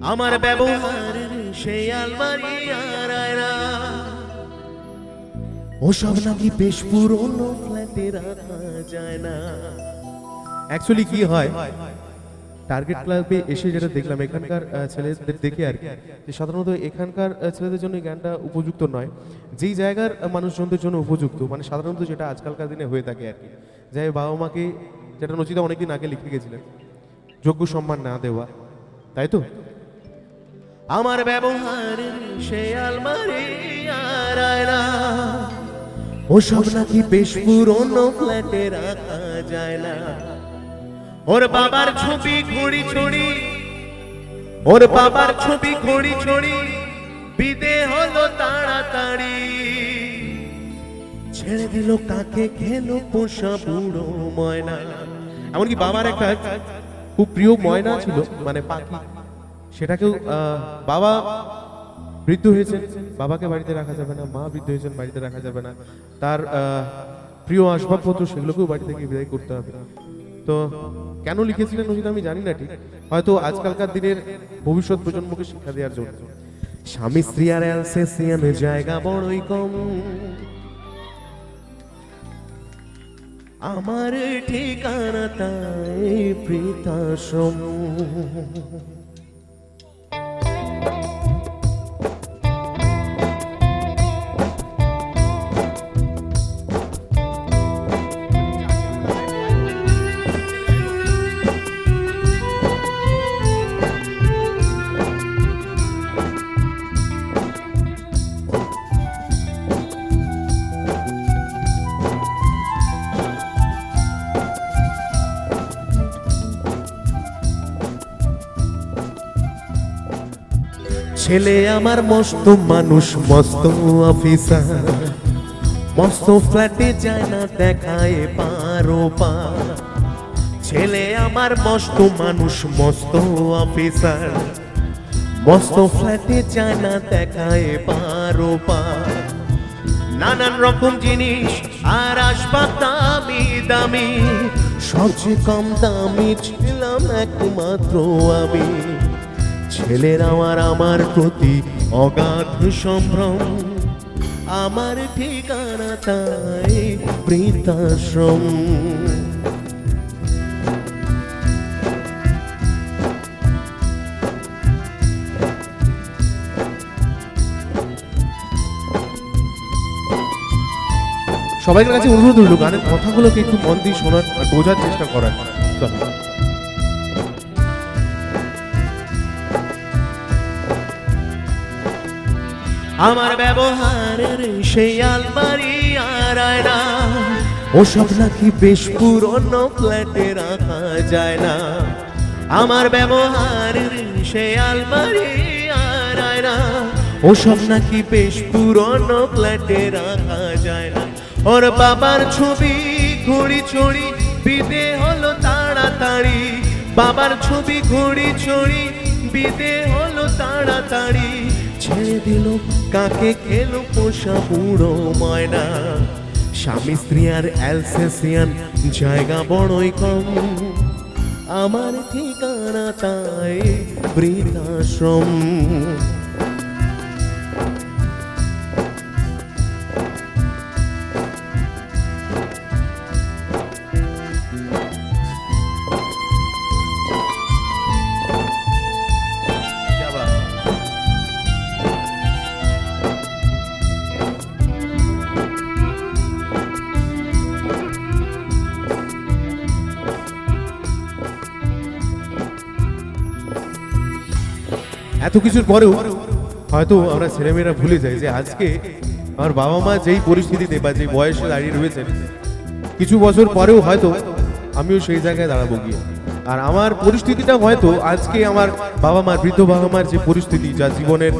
আমার ব্যবহারের সেই আলমারি আর আয়না ওসব নাকি বেশ পুরনো ফ্ল্যাটে রাখা যায় না। অ্যাকচুয়ালি কি হয়, টার্গেট ক্লাবে এসে যেটা দেখলাম এখানকার ছেলেদের দেখে আর কি, যে সাধারণত এখানকার ছেলেদের জন্য এই গানটা উপযুক্ত নয়, যেই জায়গার মানুষজনদের জন্য উপযুক্ত, মানে সাধারণত যেটা আজকালকার দিনে হয়ে থাকে আর কি, যাই বাবা মাকে, যেটা নচিতা অনেকদিন আগে লিখে গেছিলেন, যোগ্য সম্মান না দেওয়া, তাই তো। আমার ব্যবহারের সেই আলমারি আর আয়না ওসব নাকি বেশ পুরনো ফ্ল্যাটে রাখা যায় না। ওর বাবার ছবি ঘড়ি ছড়ি, ওর বাবার ছবি ঘড়ি ছড়ি বিদে হলো তাড়াতাড়ি, ছেড়ে দিল কাকে খেলো পোষা বুড়ো ময়না। এমনকি বাবার একটা খুব প্রিয় ময়না ছিল, মানে পাখি, সেটাকেও বাবা বৃদ্ধ হয়েছেন, বাবাকে বাড়িতে রাখা যাবে না, মা বৃদ্ধ হয়েছেন, বাড়িতে রাখা যাবে না, তার প্রিয় আসবাবপত্র সেগুলোকেও বাড়ি থেকে বিদায় করতে হবে। তো কেন লিখেছিলেন নচিতা আমি জানি না ঠিক, হয়তো আজকালকার দিনের ভবিষ্যৎ প্রজন্মকে শিক্ষা দেওয়ার জন্য। স্বামী স্ত্রী আর অ্যালসেসিয়ানের জায়গা বড়ই কম, আমার ঠিকানা তাই বৃদ্ধাশ্রম। ছেলে আমার মস্ত মানুষ, মস্ত অফিসার, মস্ত ফ্ল্যাটে যায় না দেখায় পারো পা। ছেলে আমার মস্ত মানুষ, মস্ত অফিসার, মস্ত ফ্ল্যাটে যায় না দেখায় পারো পা। নানান রকম জিনিস আর আসবাব দামি দামি, সবচেয়ে কম দামি ছিলাম একমাত্র আমি। ছেলের আমার প্রতি অগাধ সম্ভ্রম, আমার ঠিকানা তাই বৃদ্ধাশ্রম। সবাইকার কাছে অনুরোধ রইল গানের কথাগুলোকে একটু মন দিয়ে শোনার, বোঝার চেষ্টা করার। আমার ব্যবহারের সেই আলমারি আর আয়না ওসব নাকি বেশ পুরনো ফ্ল্যাটে রাখা যায় না। আমার ব্যবহারের সেই আলমারি আর আয়না ওসব নাকি বেশ পুরনো ফ্ল্যাটে রাখা যায় না। ওর বাবার ছবি ঘড়ি ছড়ি বিদে হলো তাড়াতাড়ি, বাবার ছবি ঘড়ি ছড়ি বিদে হলো তাড়াতাড়ি, ছেড়ে দিল কাকে খেলো পোষা বুড়ো ময়না। স্বামী স্ত্রী আর অ্যালসেসিয়ান জায়গা বড়ই কম, আমার ঠিকানা তাই বৃদ্ধাশ্রম। এত কিছুর পরেও হয়তো আমরা ছেলেমেয়েরা ভুলে যাই যে আজকে আমার বাবা মা যেই পরিস্থিতিতে বা যে বয়সে দাঁড়িয়ে রয়েছেন, কিছু বছর পরেও হয়তো আমিও সেই জায়গায় দাঁড়াবো গিয়ে। আর আমার পরিস্থিতিটা হয়তো আজকে আমার বাবা মার, বৃদ্ধ বাবা মার যে পরিস্থিতি, যা জীবনের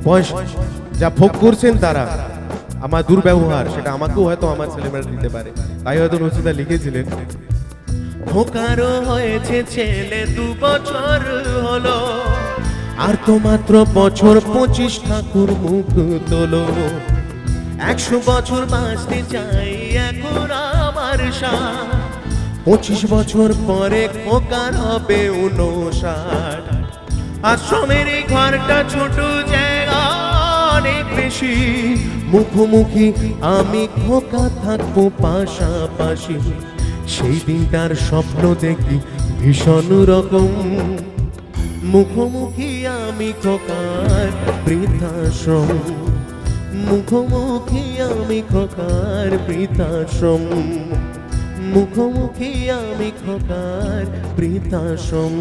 বয়স যা ভোগ করছেন তারা, আমার দুর্ব্যবহার, সেটা আমাকেও হয়তো আমার ছেলেমেয়েরা দিতে পারে। তাই হয়তো নচিতা লিখেছিলেন, খোকারও হয়েছে ছেলে 2 বছর হলো, আর তো মাত্র বছর 25, ঠাকুর মুখ তোলো। 100 বছর বাঁচতে চাই এখন আমার সাথ, 25 বছর পরে খোকার হবে 59। আশ্রমের এই ঘরটা ছোট জায়গা অনেক বেশি, মুখোমুখি আমি খোকা থাকবো পাশাপাশি। সেই দিনটার স্বপ্ন দেখি ভীষণ রকম, মুখোমুখি আমি খোকার বৃদ্ধাশ্রম, মুখোমুখি আমি খোকার বৃদ্ধাশ্রম, মুখোমুখি আমি খোকার বৃদ্ধাশ্রম।